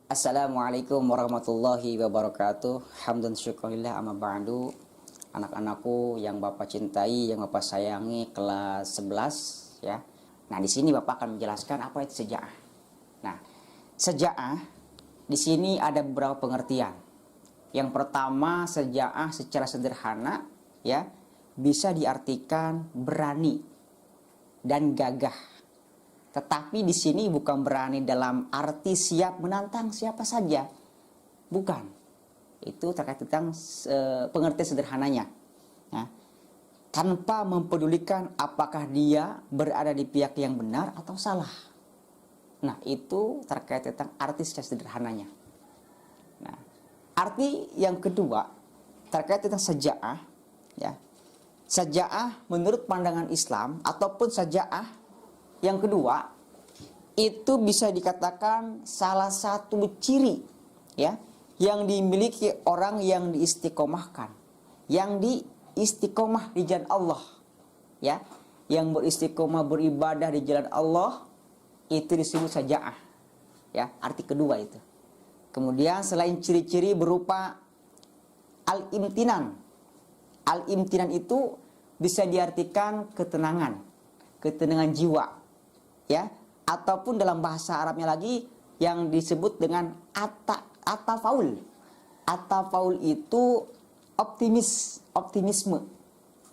Assalamualaikum warahmatullahi wabarakatuh. Hamdan syukurillah amma ba'du. Anak-anakku yang Bapak cintai, yang Bapak sayangi, kelas 11 ya. Nah, di sini Bapak akan menjelaskan apa itu sejaah. Nah, sejaah di sini ada beberapa pengertian. Yang pertama, sejaah secara sederhana ya bisa diartikan berani dan gagah. Tetapi di sini bukan berani dalam arti siap menantang siapa saja. Bukan. Itu terkait tentang pengertian sederhananya. Ya. Tanpa mempedulikan apakah dia berada di pihak yang benar atau salah. Nah, itu terkait tentang arti secara sederhananya. Nah, arti yang kedua terkait tentang sejaah, ya. Sejaah menurut pandangan Islam ataupun sejaah yang kedua, itu bisa dikatakan salah satu ciri ya yang dimiliki orang yang diistiqomahkan, yang diistiqomah di jalan Allah, ya, yang beristiqomah beribadah di jalan Allah, itu disebut sejaah, ya, arti kedua itu. Kemudian selain ciri-ciri berupa al-imtinan, al-imtinan itu bisa diartikan ketenangan jiwa. Ya, ataupun dalam bahasa Arabnya lagi yang disebut dengan atafaul. Atafaul itu optimisme.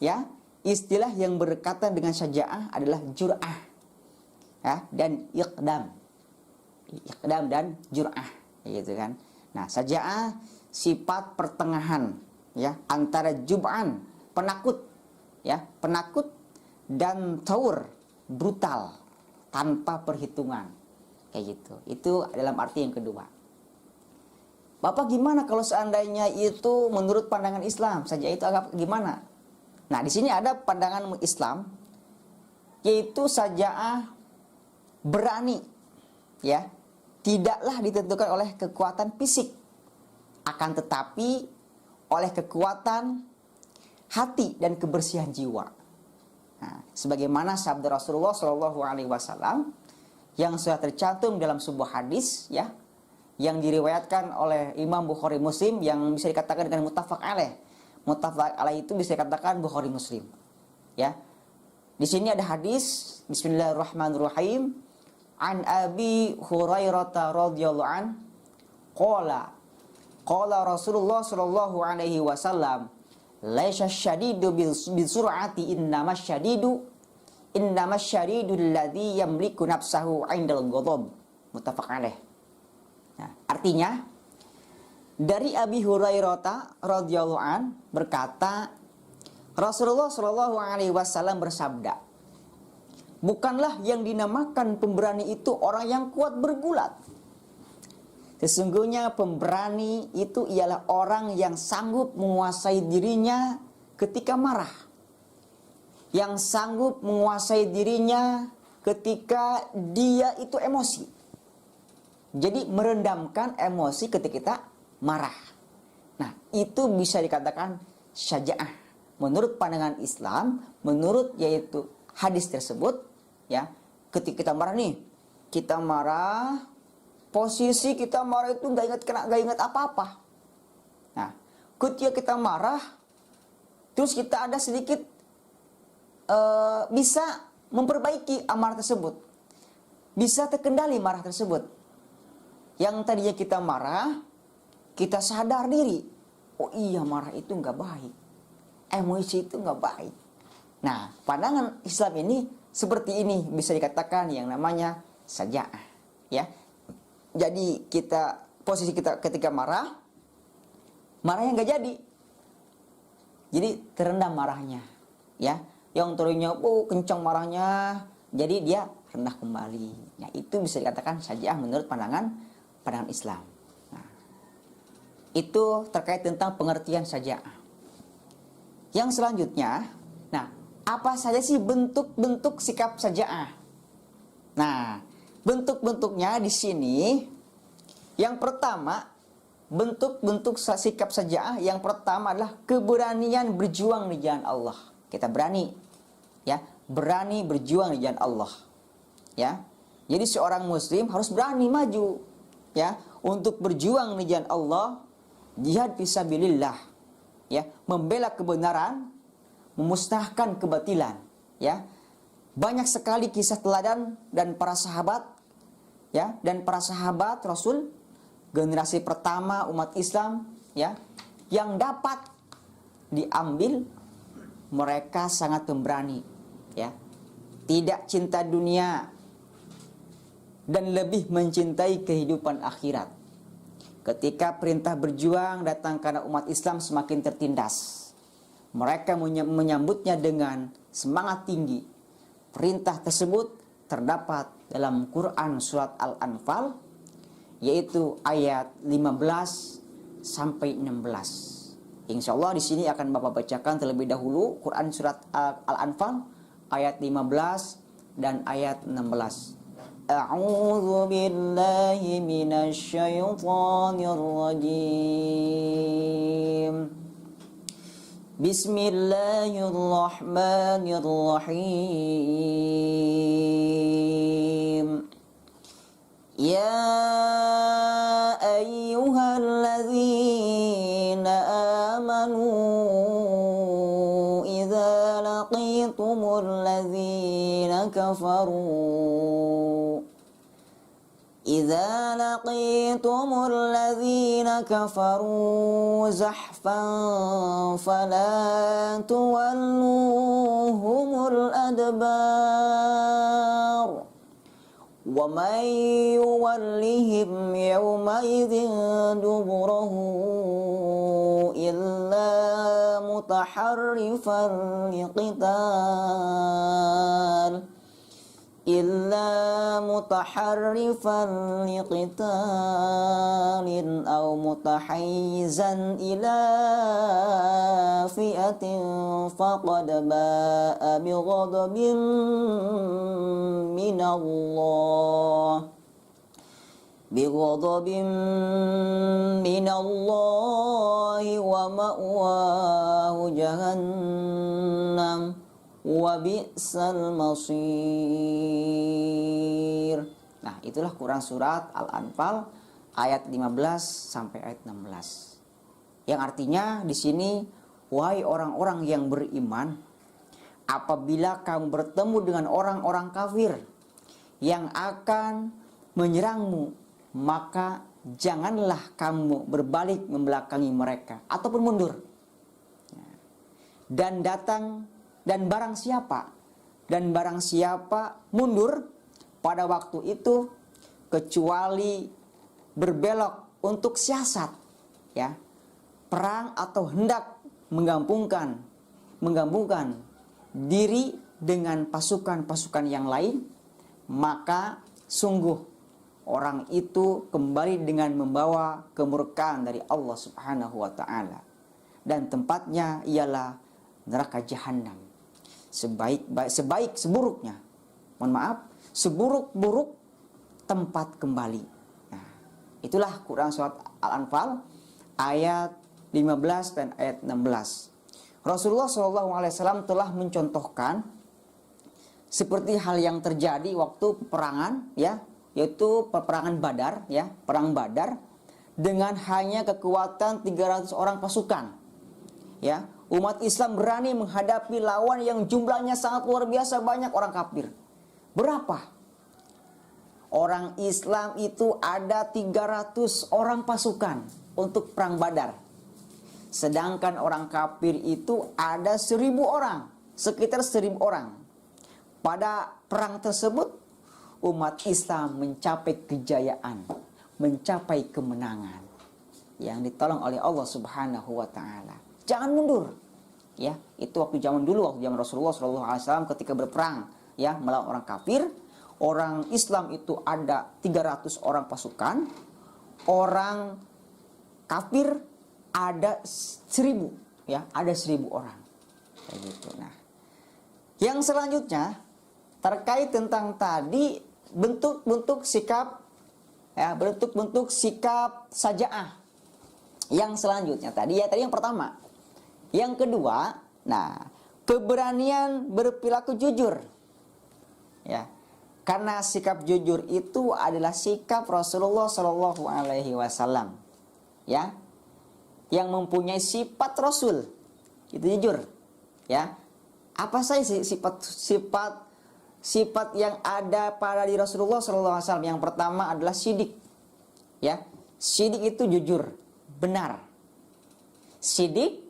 Ya, istilah yang berdekatan dengan syaja'ah adalah jur'ah. Ya, dan iqdam. Iqdam dan jur'ah, gitu kan. Nah, syaja'ah sifat pertengahan ya antara jub'an, penakut, ya, penakut, dan taur, brutal, tanpa perhitungan, kayak gitu. Itu dalam arti yang kedua. Bapak gimana kalau seandainya itu menurut pandangan Islam saja, itu agak gimana? Nah, di sini ada pandangan Islam, yaitu sajaah berani, ya, tidaklah ditentukan oleh kekuatan fisik, akan tetapi oleh kekuatan hati dan kebersihan jiwa. Nah, sebagaimana sabda Rasulullah Shallallahu Alaihi Wasallam yang sudah tercantum dalam sebuah hadis, ya, yang diriwayatkan oleh Imam Bukhari Muslim, yang bisa dikatakan dengan muttafaq alaih. Muttafaq alaih itu bisa dikatakan Bukhari Muslim. Ya, di sini ada hadis. Bismillahirrahmanirrahim. An Abi Hurairah radhiyallahu an, qala Rasulullah Shallallahu Alaihi Wasallam, laisa syadidu bisur'ati innamas syadidu alladhi yamliku nafsahu 'indal ghadab. Muttafaq alaih. Nah, artinya dari Abi Hurairah radhiyallahu an berkata, Rasulullah Shallallahu alaihi wasallam bersabda, bukanlah yang dinamakan pemberani itu orang yang kuat bergulat. Sesungguhnya pemberani itu ialah orang yang sanggup menguasai dirinya ketika marah. Yang sanggup menguasai dirinya ketika dia itu emosi. Jadi merendamkan emosi ketika kita marah. Nah, itu bisa dikatakan syaja'ah. Menurut pandangan Islam, menurut yaitu hadis tersebut, ya, ketika kita marah nih, kita marah, posisi kita marah itu gak ingat apa-apa. Nah, ketika kita marah, terus kita ada sedikit bisa memperbaiki amarah tersebut, bisa terkendali marah tersebut. Yang tadinya kita marah, kita sadar diri, oh iya marah itu gak baik, emosi itu gak baik. Nah, pandangan Islam ini seperti ini, bisa dikatakan yang namanya saja'ah, ya. Jadi posisi kita ketika marahnya nggak jadi terendam marahnya, ya. Yang tadinya kencang marahnya, jadi dia rendah kembali. Nah, itu bisa dikatakan sajaah menurut pandangan Islam. Nah, itu terkait tentang pengertian sajaah. Yang selanjutnya, nah, apa saja sih bentuk-bentuk sikap sajaah? Nah, bentuk-bentuknya di sini, yang pertama, bentuk-bentuk sikap sajaah yang pertama adalah keberanian berjuang di jalan Allah. Kita berani, ya, berani berjuang di jalan Allah, ya. Jadi seorang muslim harus berani maju, ya, untuk berjuang di jalan Allah, jihad fisabilillah, ya, membela kebenaran, memusnahkan kebatilan, ya. Banyak sekali kisah teladan dan para sahabat, ya, dan para sahabat Rasul generasi pertama umat Islam, ya, yang dapat diambil. Mereka sangat pemberani, ya, tidak cinta dunia dan lebih mencintai kehidupan akhirat. Ketika perintah berjuang datang karena umat Islam semakin tertindas, mereka menyambutnya dengan semangat tinggi. Perintah tersebut terdapat dalam Quran surat Al-Anfal, yaitu ayat 15 sampai 16. Insya Allah di sini akan Bapak bacakan terlebih dahulu Quran surat Al-Anfal ayat 15 dan ayat 16. A'udzu billahi minasy syaithanir rajim. Bismillahirrahmanirrahim. Ya ayyuhalladzina amanu idza laqitumul ladzina kafaru إذا لقيتم الذين كفروا زحفا فلا تولوهم الأدبار ومن يولهم يومئذ دبره إلا متحرفا لقتال أو متحيزا إلى فئة فقد باء بغضب من الله ومأواه جهنم wabi'sal masir. Nah, itulah Quran surat Al-Anfal ayat 15 sampai ayat 16. Yang artinya di sini, wahai orang-orang yang beriman, apabila kamu bertemu dengan orang-orang kafir yang akan menyerangmu, maka janganlah kamu berbalik membelakangi mereka ataupun mundur. Dan barang siapa mundur pada waktu itu kecuali berbelok untuk siasat, ya, perang atau hendak menggabungkan diri dengan pasukan-pasukan yang lain, maka sungguh orang itu kembali dengan membawa kemurkaan dari Allah Subhanahu wa taala, dan tempatnya ialah neraka jahanam. Seburuk-buruk tempat kembali. Nah, itulah Quran surat Al-Anfal ayat 15 dan ayat 16. Rasulullah SAW telah mencontohkan seperti hal yang terjadi waktu peperangan, ya, yaitu peperangan Badar, ya, perang Badar, dengan hanya kekuatan 300 orang pasukan, ya. Umat Islam berani menghadapi lawan yang jumlahnya sangat luar biasa banyak, orang kafir. Berapa? Orang Islam itu ada 300 orang pasukan untuk perang Badar. Sedangkan orang kafir itu ada 1000 orang, sekitar 1000 orang. Pada perang tersebut, umat Islam mencapai kejayaan, mencapai kemenangan yang ditolong oleh Allah Subhanahu wa taala. Jangan mundur. Ya, itu waktu zaman Rasulullah SAW ketika berperang, ya, melawan orang kafir. Orang Islam itu ada 300 orang pasukan, orang kafir ada 1000, ya, ada 1000 orang. Kayak gitu. Nah, yang selanjutnya terkait tentang tadi bentuk-bentuk sikap, ya, bentuk-bentuk sikap sajaah. Yang selanjutnya tadi yang pertama. Yang kedua, nah, keberanian berperilaku jujur. Ya. Karena sikap jujur itu adalah sikap Rasulullah Shallallahu Alaihi Wasallam, ya, yang mempunyai sifat Rasul, itu jujur, ya. Apa saja sifat yang ada pada di Rasulullah Shallallahu Alaihi Wasallam? Yang pertama adalah sidik, ya. Sidik itu jujur, benar. Sidik,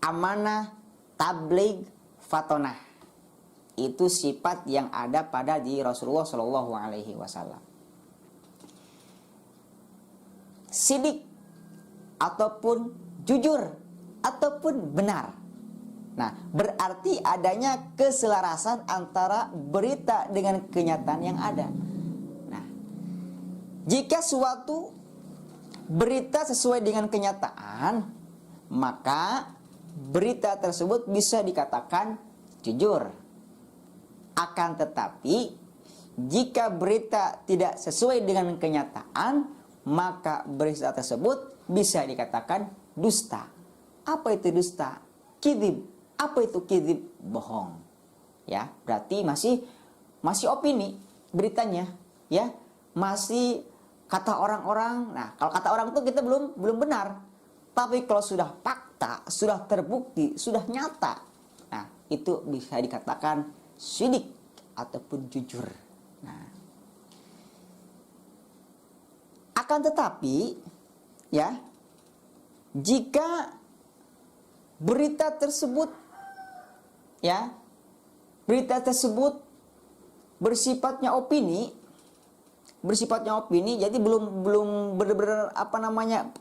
amanah, tabligh, fatonah. Itu sifat yang ada pada di Rasulullah Shallallahu Alaihi Wasallam. Sidik ataupun jujur ataupun benar. Nah, berarti adanya keselarasan antara berita dengan kenyataan yang ada. Nah, jika suatu berita sesuai dengan kenyataan, maka berita tersebut bisa dikatakan jujur. Akan tetapi, jika berita tidak sesuai dengan kenyataan, maka berita tersebut bisa dikatakan dusta. Apa itu dusta? Kidib. Apa itu kidib? Bohong. Ya, berarti masih opini beritanya, ya. Masih kata orang-orang. Nah, kalau kata orang itu kita belum benar. Tapi kalau sudah fakta, sudah terbukti, sudah nyata, nah, itu bisa dikatakan sidik ataupun jujur. Nah, akan tetapi, ya, jika berita tersebut, ya, berita tersebut bersifatnya opini, jadi belum benar-benar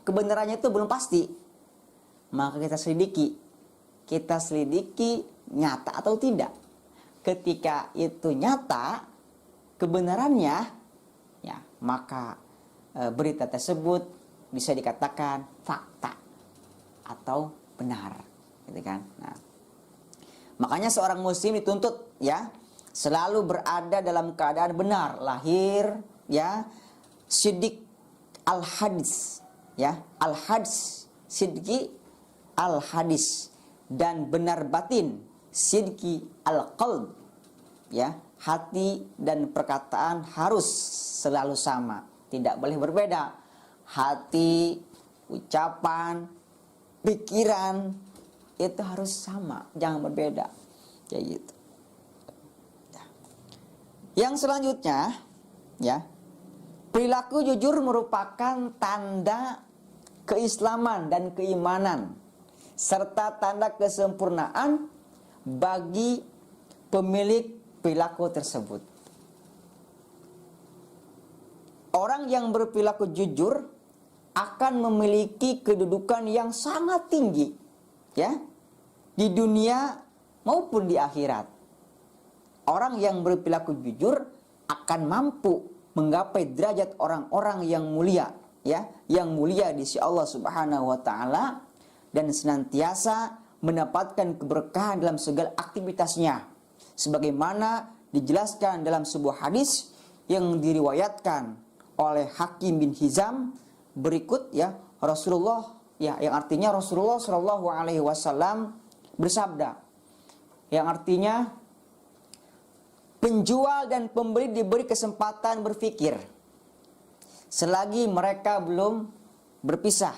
kebenarannya itu belum pasti, maka kita selidiki nyata atau tidak. Ketika itu nyata kebenarannya, ya, maka berita tersebut bisa dikatakan fakta atau benar, gitu kan. Nah, makanya seorang muslim dituntut, ya, selalu berada dalam keadaan benar lahir, ya, sidik al-hadis, ya, al-hadis, sidqi al-hadis, dan benar batin, sidqi al-qalb, ya, hati dan perkataan harus selalu sama, tidak boleh berbeda. Hati, ucapan, pikiran itu harus sama, jangan berbeda, kayak gitu. Yang selanjutnya, ya, perilaku jujur merupakan tanda keislaman dan keimanan serta tanda kesempurnaan bagi pemilik perilaku tersebut. Orang yang berperilaku jujur akan memiliki kedudukan yang sangat tinggi, ya, di dunia maupun di akhirat. Orang yang berperilaku jujur akan mampu menggapai derajat orang-orang yang mulia, ya, yang mulia di sisi Allah Subhanahu wa taala, dan senantiasa mendapatkan keberkahan dalam segala aktivitasnya, sebagaimana dijelaskan dalam sebuah hadis yang diriwayatkan oleh Hakim bin Hizam berikut, ya, Rasulullah, ya, yang artinya Rasulullah Shallallahu Alaihi Wasallam bersabda, yang artinya penjual dan pembeli diberi kesempatan berpikir selagi mereka belum berpisah.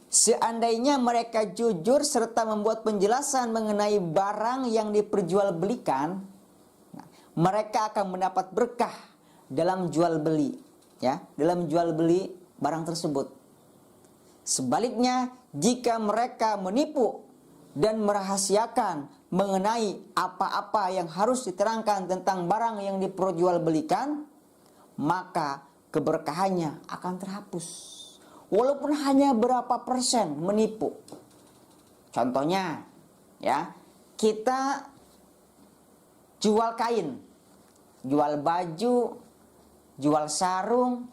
Seandainya mereka jujur serta membuat penjelasan mengenai barang yang diperjualbelikan, mereka akan mendapat berkah dalam jual beli, ya, dalam jual beli barang tersebut. Sebaliknya, jika mereka menipu dan merahasiakan mengenai apa-apa yang harus diterangkan tentang barang yang diperjualbelikan, maka keberkahannya akan terhapus, walaupun hanya berapa persen menipu. Contohnya, ya, kita jual kain, jual baju, jual sarung,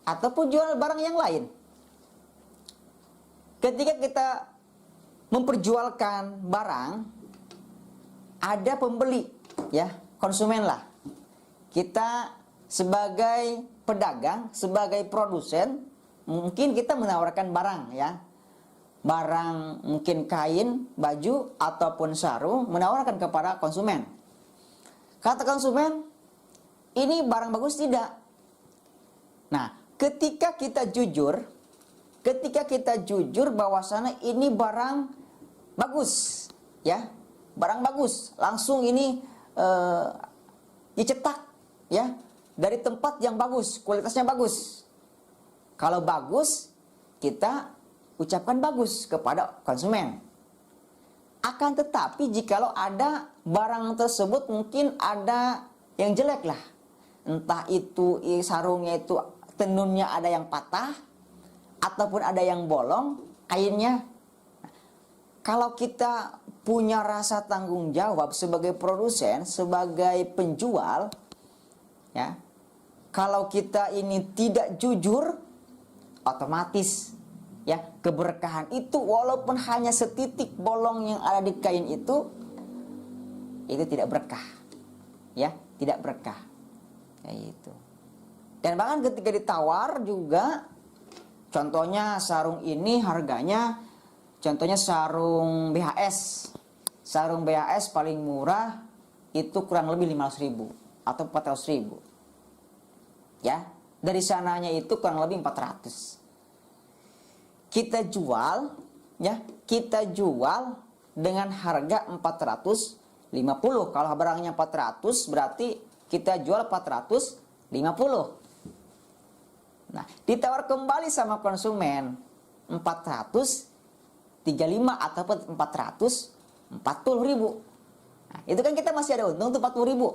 ataupun jual barang yang lain. Ketika kita memperjualkan barang, ada pembeli, ya, konsumen lah. Kita sebagai pedagang, sebagai produsen, mungkin kita menawarkan barang, ya, barang mungkin kain, baju, ataupun sarung, menawarkan kepada konsumen. Kata konsumen, ini barang bagus tidak. Nah, ketika kita jujur bahwasanya ini barang bagus, ya, barang bagus, langsung ini dicetak, ya, dari tempat yang bagus, kualitasnya bagus. Kalau bagus, kita ucapkan bagus kepada konsumen. Akan tetapi jikalau ada barang tersebut mungkin ada yang jelek lah, entah itu sarungnya itu tenunnya ada yang patah, ataupun ada yang bolong kainnya. Kalau kita punya rasa tanggung jawab sebagai produsen, sebagai penjual, ya, kalau kita ini tidak jujur, otomatis, ya, keberkahan itu walaupun hanya setitik bolong yang ada di kain itu tidak berkah, ya, tidak berkah, kayak gitu. Dan bahkan ketika ditawar juga, contohnya sarung ini harganya, contohnya sarung BHS. Sarung BHS paling murah itu kurang lebih 500.000 atau 400.000. Ya, dari sananya itu kurang lebih 400. Kita jual, ya, kita jual dengan harga 450. Kalau barangnya 400 berarti kita jual 450. Nah, ditawar kembali sama konsumen 435 ataupun 440.000. Nah, itu kan kita masih ada untung tuh 40.000.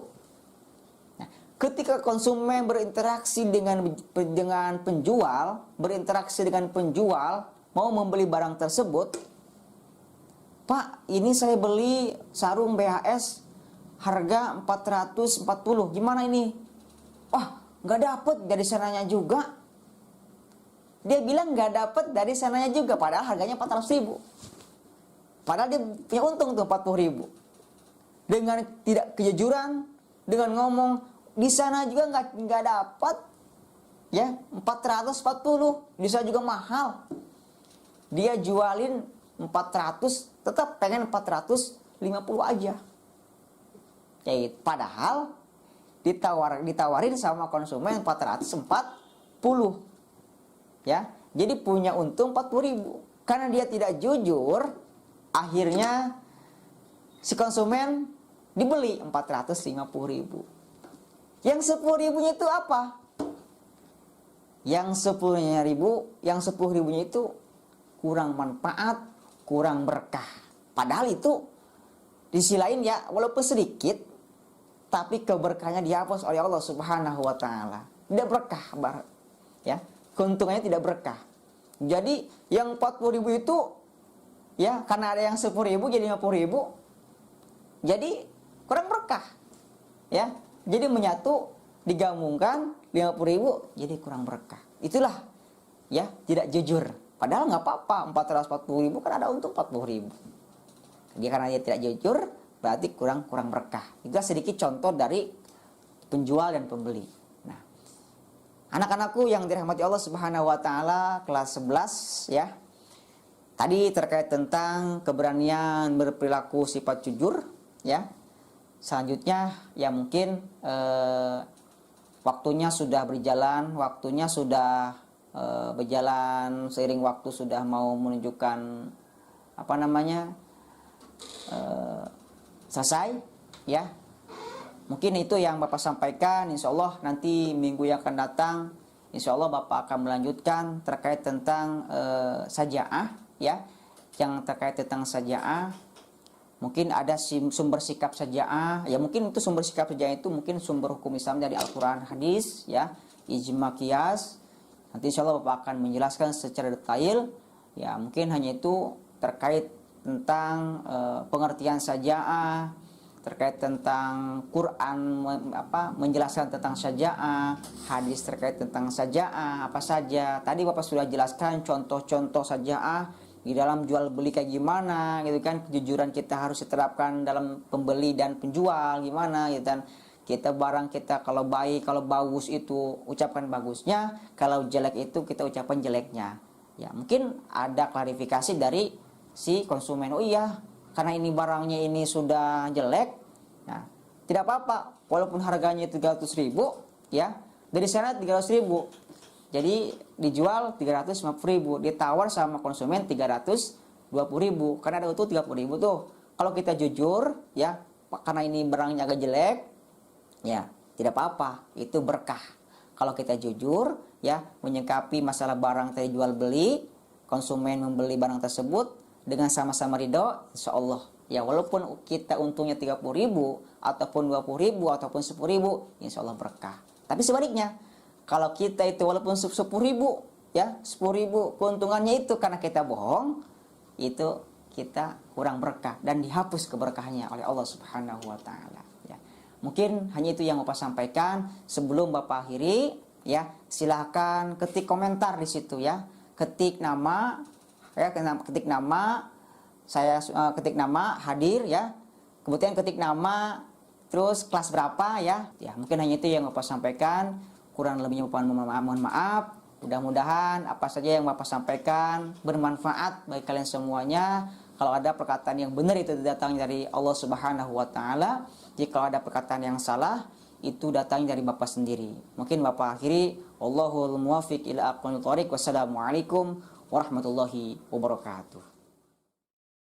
Nah, ketika konsumen berinteraksi dengan penjual, mau membeli barang tersebut, Pak, ini saya beli sarung BHS harga 440, gimana ini? Wah, nggak dapet dari sananya juga. Dia bilang nggak dapet dari sananya juga, padahal harganya 400.000. Padahal dia punya untung tuh 40.000. Dengan tidak kejujuran, dengan ngomong di sana juga nggak dapat, ya, 440, di sana juga mahal. Dia jualin 400, tetap pengen 450 aja. Jadi, padahal ditawarin sama konsumen 440. Ya, jadi punya untung 40.000. Karena dia tidak jujur, akhirnya si konsumen dibeli 450.000. Yang 10.000-nya itu apa? Yang 10.000-nya itu kurang manfaat, kurang berkah. Padahal itu di sisi lain, ya, walaupun sedikit, tapi keberkahannya dihapus oleh Allah Subhanahu wa taala. Tidak berkah, ya. Keuntungannya tidak berkah. Jadi yang 40.000 itu, ya, karena ada yang 10.000 jadi 50.000. Jadi kurang berkah. Ya. Jadi menyatu, digabungkan 50.000 jadi kurang berkah. Itulah, ya, tidak jujur. Padahal nggak apa-apa, 440.000 kan ada untung 40.000. Jadi karena dia tidak jujur, berarti kurang berkah. Itu sedikit contoh dari penjual dan pembeli. Anak-anakku yang dirahmati Allah Subhanahu wa taala, kelas 11, ya. Tadi terkait tentang keberanian berperilaku sifat jujur, ya. Selanjutnya, ya, mungkin waktunya sudah berjalan, berjalan seiring waktu sudah mau menunjukkan selesai, ya. Mungkin itu yang Bapak sampaikan. Insya Allah nanti minggu yang akan datang, insya Allah Bapak akan melanjutkan terkait tentang sajaah, ya, yang terkait tentang sajaah. Mungkin ada sumber sikap sajaah, ya, mungkin itu sumber sikap sajaah itu mungkin sumber hukum Islam dari Al-Quran, hadis, ya, ijma, qiyas. Nanti insya Allah Bapak akan menjelaskan secara detail, ya, mungkin hanya itu terkait tentang pengertian sajaah, terkait tentang Quran, menjelaskan tentang sajaah, hadis terkait tentang sajaah apa saja. Tadi Bapak sudah jelaskan contoh-contoh sajaah di dalam jual beli kayak gimana, gitu kan. Kejujuran kita harus diterapkan dalam pembeli dan penjual gimana, gitu kan. Barang kita kalau baik, kalau bagus itu ucapkan bagusnya, kalau jelek itu kita ucapkan jeleknya. Ya, mungkin ada klarifikasi dari si konsumen. Oh iya, karena ini barangnya ini sudah jelek, nah, tidak apa-apa, walaupun harganya 300.000 ya, dari sana 300.000. Jadi dijual 350.000, ditawar sama konsumen 320.000, karena ada utuh 30.000 tuh. Kalau kita jujur ya, karena ini barangnya agak jelek, ya tidak apa-apa, itu berkah. Kalau kita jujur ya, menyikapi masalah barang tadi jual beli, konsumen membeli barang tersebut dengan sama-sama ridho, insya Allah ya, walaupun kita untungnya 30.000 ataupun 20.000 ataupun 10.000, insya Allah berkah. Tapi sebaliknya, kalau kita itu walaupun 10.000 ya, 10.000 keuntungannya itu karena kita bohong, itu kita kurang berkah dan dihapus keberkahannya oleh Allah Subhanahu wa taala ya. Mungkin hanya itu yang Bapak sampaikan. Sebelum Bapak akhiri ya, silahkan ketik komentar di situ ya. Ketik nama ya, ketik nama saya, ketik nama hadir ya. Kemudian ketik nama, terus kelas berapa ya. Ya, mungkin hanya itu yang Bapak sampaikan. Kurang lebihnya Bapak mohon maaf. Mudah-mudahan apa saja yang Bapak sampaikan bermanfaat bagi kalian semuanya. Kalau ada perkataan yang benar itu datang dari Allah Subhanahu wa taala. Jika ada perkataan yang salah itu datang dari Bapak sendiri. Mungkin Bapak akhiri, wallahul muwaffiq ila aqwamit thoriq. Wassalamualaikum warahmatullahi wabarakatuh.